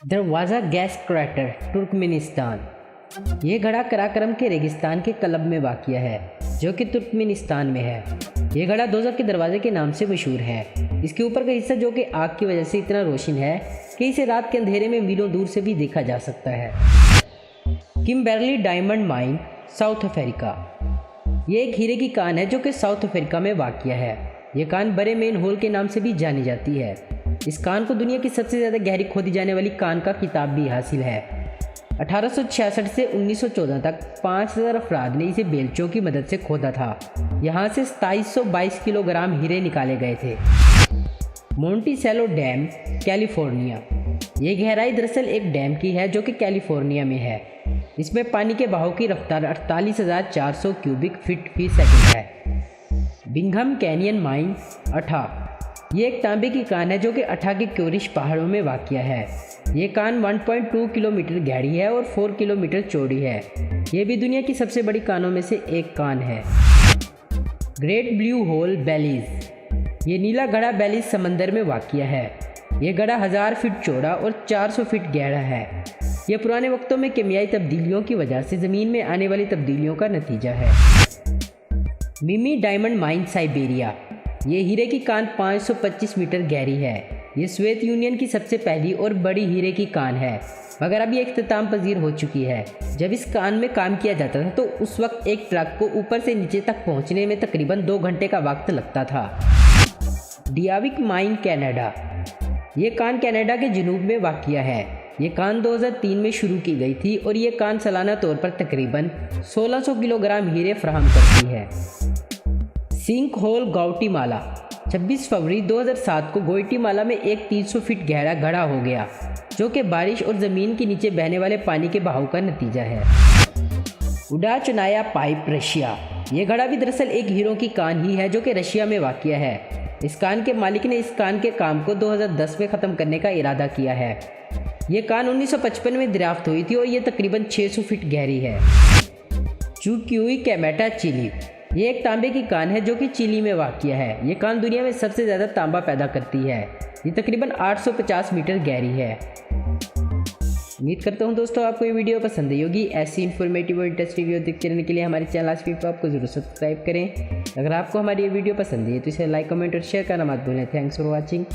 दरवाज़ा gas crater Turkmenistan. ये घड़ा कराकरम के रेगिस्तान के कलब में वाक़िया है जो कि तुर्कमेनिस्तान में है। ये घड़ा दोज़ख के दरवाजे के नाम से मशहूर है। इसके ऊपर का हिस्सा जो कि आग की वजह से इतना रोशन है कि इसे रात के अंधेरे में मीलों दूर से भी देखा जा सकता है। किम्बेरली डायमंड माइन, साउथ अफ्रीका। ये एक हीरे की कान है जो कि साउथ अफ्रीका में वाक़िया है। ये कान बड़े मेन होल के नाम से भी जानी जाती है। इस कान को दुनिया की सबसे ज़्यादा गहरी खोदी जाने वाली कान का खिताब भी हासिल है। 1866 से 1914 तक 5000 अफराद ने इसे बेलचों की मदद से खोदा था। यहाँ से 2722 किलोग्राम हीरे निकाले गए थे। मोंटिसेलो डैम, कैलिफोर्निया। ये गहराई दरअसल एक डैम की है जो कि कैलिफोर्निया में है। इसमें पानी के बहाव की रफ्तार 48,400 क्यूबिक फीट फी सेकंड है। बिंघम कैनियन माइन, अठा। ये एक तांबे की कान है जो कि अठा के क्योरिश पहाड़ों में वाक़िया है। ये कान 1.2 किलोमीटर गहरी है और 4 किलोमीटर चौड़ी है। ये भी दुनिया की सबसे बड़ी कानों में से एक कान है। Great Blue Hole, Belize. ये नीला घड़ा बेलीज़ समंदर में वाक़िया है। ये घड़ा 1000 फीट चौड़ा और 400 फीट गहरा है। यह पुराने वक्तों में केमियाई तब्दीलियों की वजह से ज़मीन में आने वाली तब्दीलियों का नतीजा है। मिमी डायमंड माइन, साइबेरिया। ये हीरे की कान 525 मीटर गहरी है। ये सोवियत यूनियन की सबसे पहली और बड़ी हीरे की कान है, मगर अब ये इख्तिताम पजीर हो चुकी है। जब इस कान में काम किया जाता था तो उस वक्त एक ट्रक को ऊपर से नीचे तक पहुंचने में तकरीबन 2 घंटे का वक्त लगता था। डियाविक माइन, कनाडा। ये कान कनाडा के जनूब में वाक़िया है। ये कान 2003 में शुरू की गई थी और ये कान सालाना तौर पर तकरीबन 1600 किलोग्राम हीरे फराहम करती है। Sink hole, Guatemala. 26 फरवरी 2007 को ग्वाटेमाला में एक 300 फीट गहरा घड़ा हो गया जो कि बारिश और ज़मीन के नीचे बहने वाले पानी के बहाव का नतीजा है। उडा चुनाया पाइप, रशिया। ये घड़ा भी दरअसल एक हीरो की कान ही है जो कि रशिया में वाक़िया है। इस कान के मालिक ने इस कान के काम को 2010 में ख़त्म करने का इरादा किया है। ये कान 1955 में दरियाफ्त हुई थी और ये तकरीबन 600 फीट गहरी है। चुक्यूई कैमेटा, चिली। ये एक तांबे की कान है जो कि चिली में वाक़िया है। ये कान दुनिया में सबसे ज़्यादा तांबा पैदा करती है। ये तकरीबन 850 मीटर गहरी है। उम्मीद करता हूँ दोस्तों आपको ये वीडियो पसंद आई होगी। ऐसी इन्फॉर्मेटिव और इंटरेस्टिंग वीडियो देखते रहने के लिए हमारे चैनल आज को आपको जरूर सब्सक्राइब करें। अगर आपको हमारी ये वीडियो पसंद है तो इसे लाइक, कमेंट और शेयर करना मत भूलें। Thanks for watching.